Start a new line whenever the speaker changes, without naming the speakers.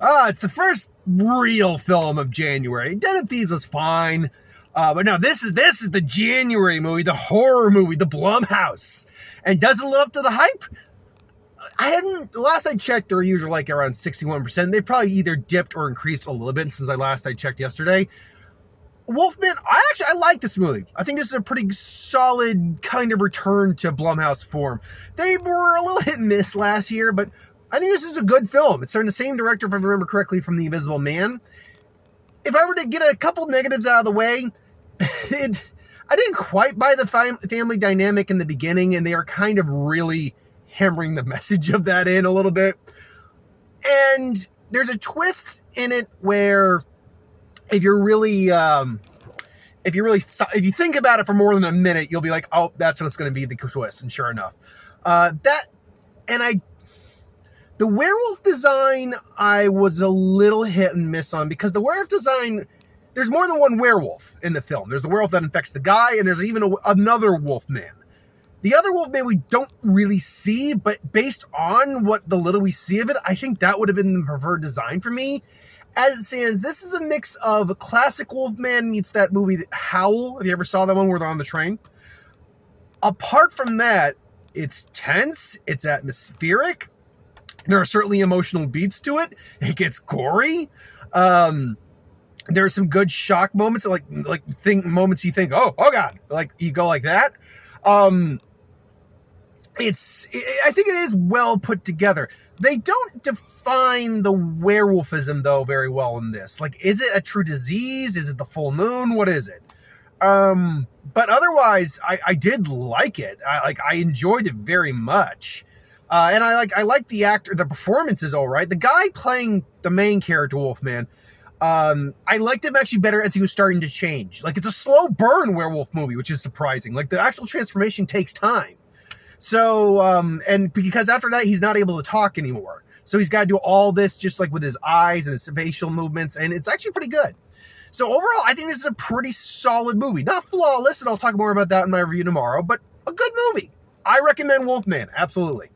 It's the first real film of January. Den of Thieves was fine. But no, this is the January movie, the horror movie, the Blumhouse. And does it live up to the hype? Last I checked, they're usually like around 61%. They've probably either dipped or increased a little bit since I checked yesterday. Wolfman, I like this movie. I think this is a pretty solid kind of return to Blumhouse form. They were a little hit and miss last year, but I think this is a good film. It's starring the same director, if I remember correctly, from The Invisible Man. If I were to get a couple negatives out of the way, I didn't quite buy the family dynamic in the beginning, and they are kind of really hammering the message of that in a little bit. And there's a twist in it where if you think about it for more than a minute, you'll be like, oh, that's what's going to be the twist. And sure enough, the werewolf design, I was a little hit and miss on, because the werewolf design, there's more than one werewolf in the film. There's the werewolf that infects the guy, and there's even another Wolfman. The other Wolfman we don't really see, but based on what the little we see of it, I think that would have been the preferred design for me. As it stands, this is a mix of classic Wolfman meets that movie Howl. If you ever saw that one where they're on the train. Apart from that, it's tense, it's atmospheric. There are certainly emotional beats to it. It gets gory. There are some good shock moments, moments you think, oh God, like you go like that. I think it is well put together. They don't define the werewolfism though very well in this. Like, is it a true disease? Is it the full moon? What is it? But otherwise, I did like it. I enjoyed it very much. And I like the actor. The performance is all right. The guy playing the main character, Wolfman, I liked him actually better as he was starting to change. Like, it's a slow burn werewolf movie, which is surprising. Like, the actual transformation takes time. So, and because after that, he's not able to talk anymore. So he's got to do all this just like with his eyes and his facial movements. And it's actually pretty good. So overall, I think this is a pretty solid movie. Not flawless, and I'll talk more about that in my review tomorrow, but a good movie. I recommend Wolfman, absolutely.